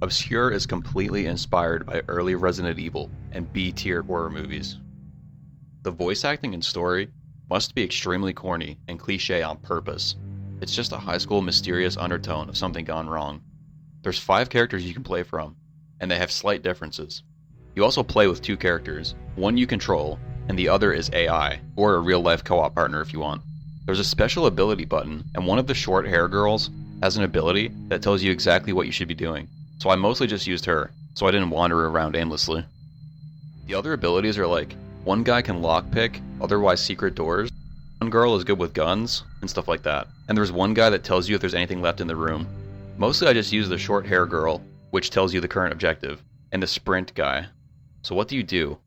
Obscure is completely inspired by early Resident Evil and B-tier horror movies. The voice acting and story must be extremely corny and cliche on purpose. It's just a high school mysterious undertone of something gone wrong. There's 5 characters you can play from, and they have slight differences. You also play with 2 characters, one you control, and the other is AI, or a real-life co-op partner if you want. There's a special ability button, and one of the short hair girls has an ability that tells you exactly what you should be doing, so I mostly just used her, so I didn't wander around aimlessly. The other abilities are like, one guy can lockpick otherwise secret doors, one girl is good with guns, and stuff like that, and there's one guy that tells you if there's anything left in the room. Mostly I just use the short hair girl, which tells you the current objective, and the sprint guy. So what do you do?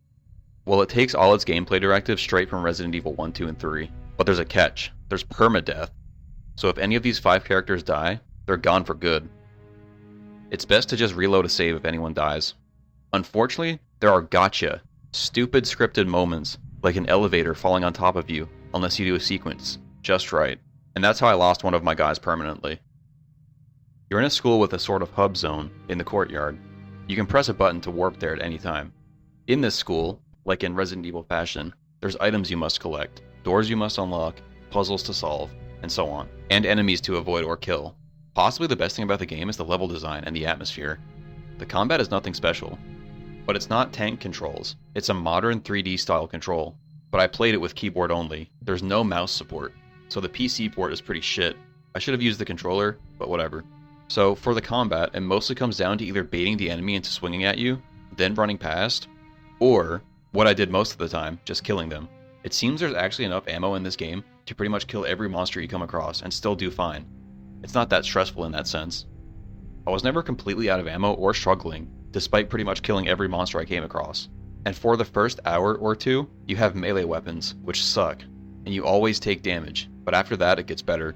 Well, it takes all its gameplay directives straight from Resident Evil 1, 2, and 3, but there's a catch. There's permadeath. So if any of these 5 characters die, they're gone for good. It's best to just reload a save if anyone dies. Unfortunately, there are gotcha, stupid scripted moments, like an elevator falling on top of you, unless you do a sequence just right, and that's how I lost one of my guys permanently. You're in a school with a sort of hub zone in the courtyard. You can press a button to warp there at any time. In this school, like in Resident Evil fashion, there's items you must collect, doors you must unlock, puzzles to solve, and so on, and enemies to avoid or kill. Possibly the best thing about the game is the level design and the atmosphere. The combat is nothing special, but it's not tank controls. It's a modern 3D style control, but I played it with keyboard only. There's no mouse support, so the PC port is pretty shit. I should have used the controller, but whatever. So for the combat, it mostly comes down to either baiting the enemy into swinging at you, then running past, or, what I did most of the time, just killing them. It seems there's actually enough ammo in this game to pretty much kill every monster you come across and still do fine. It's not that stressful in that sense. I was never completely out of ammo or struggling, despite pretty much killing every monster I came across. And for the first hour or 2, you have melee weapons, which suck, and you always take damage, but after that it gets better.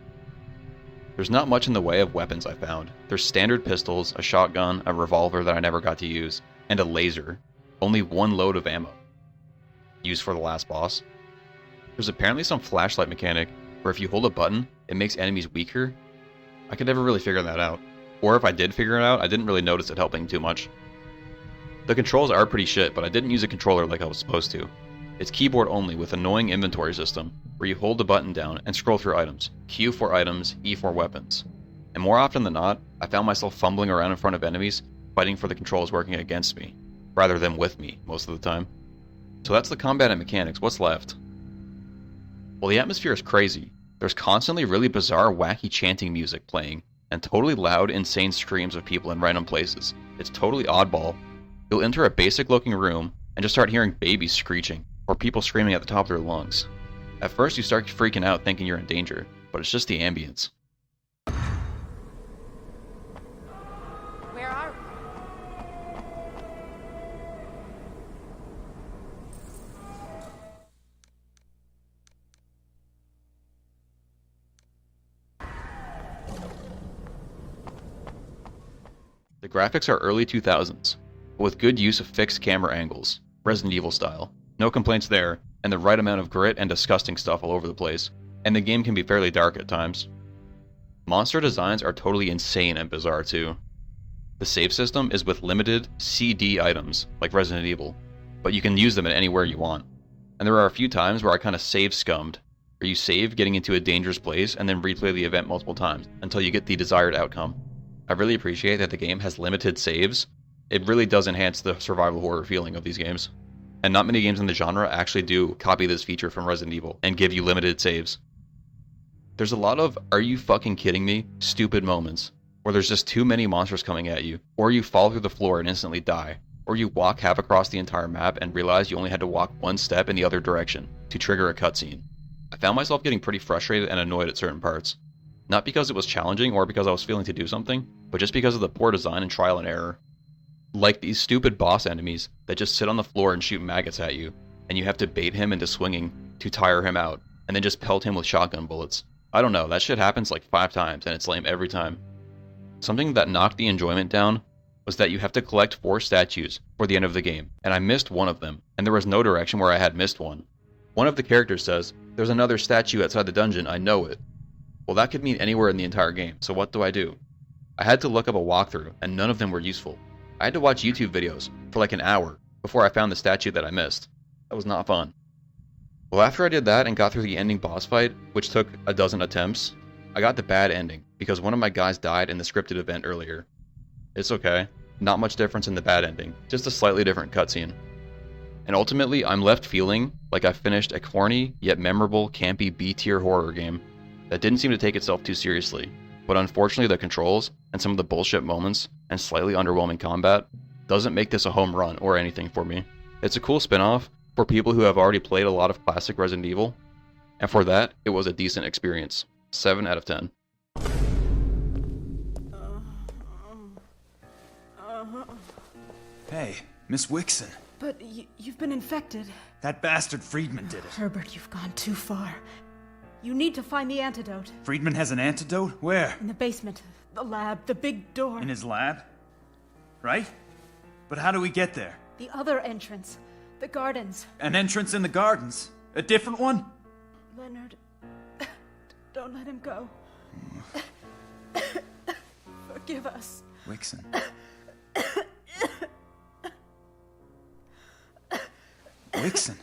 There's not much in the way of weapons I found. There's standard pistols, a shotgun, a revolver that I never got to use, and a laser. Only 1 load of ammo. Used for the last boss. There's apparently some flashlight mechanic where if you hold a button, it makes enemies weaker. I could never really figure that out. Or if I did figure it out, I didn't really notice it helping too much. The controls are pretty shit, but I didn't use a controller like I was supposed to. It's keyboard only with annoying inventory system, where you hold the button down and scroll through items, Q for items, E for weapons. And more often than not, I found myself fumbling around in front of enemies, fighting for the controls working against me, rather than with me most of the time. So that's the combat and mechanics. What's left? Well, the atmosphere is crazy. There's constantly really bizarre, wacky chanting music playing, and totally loud, insane screams of people in random places. It's totally oddball. You'll enter a basic-looking room and just start hearing babies screeching, or people screaming at the top of their lungs. At first you start freaking out thinking you're in danger, but it's just the ambience. Where are The graphics are early 2000s, but with good use of fixed camera angles, Resident Evil style. No complaints there, and the right amount of grit and disgusting stuff all over the place, and the game can be fairly dark at times. Monster designs are totally insane and bizarre too. The save system is with limited CD items, like Resident Evil, but you can use them at anywhere you want. And there are a few times where I kinda save scummed, where you save getting into a dangerous place and then replay the event multiple times until you get the desired outcome. I really appreciate that the game has limited saves. It really does enhance the survival horror feeling of these games. And not many games in the genre actually do copy this feature from Resident Evil and give you limited saves. There's a lot of "are you fucking kidding me" stupid moments, where there's just too many monsters coming at you, or you fall through the floor and instantly die, or you walk half across the entire map and realize you only had to walk 1 step in the other direction to trigger a cutscene. I found myself getting pretty frustrated and annoyed at certain parts. Not because it was challenging or because I was feeling to do something, but just because of the poor design and trial and error. Like these stupid boss enemies that just sit on the floor and shoot maggots at you, and you have to bait him into swinging to tire him out, and then just pelt him with shotgun bullets. I don't know, that shit happens like 5 times and it's lame every time. Something that knocked the enjoyment down was that you have to collect 4 statues for the end of the game, and I missed one of them, and there was no direction where I had missed one. One of the characters says, "There's another statue outside the dungeon, I know it." Well, that could mean anywhere in the entire game, so what do? I had to look up a walkthrough, and none of them were useful. I had to watch YouTube videos for like an hour before I found the statue that I missed. That was not fun. Well, after I did that and got through the ending boss fight, which took a dozen attempts, I got the bad ending because one of my guys died in the scripted event earlier. It's okay. Not much difference in the bad ending, just a slightly different cutscene. And ultimately, I'm left feeling like I finished a corny yet memorable campy B-tier horror game that didn't seem to take itself too seriously, but unfortunately the controls and some of the bullshit moments and slightly underwhelming combat doesn't make this a home run or anything for me. It's a cool spin-off for people who have already played a lot of classic Resident Evil, and for that, it was a decent experience. 7 out of 10. Hey, Miss Wixon. But you've been infected. That bastard Friedman did it. Herbert, you've gone too far. You need to find the antidote. Friedman has an antidote? Where? In the basement, the lab, the big door. In his lab? Right? But how do we get there? The other entrance. The gardens. An entrance in the gardens? A different one? Leonard, don't let him go. Forgive us. Wixon. Wixon.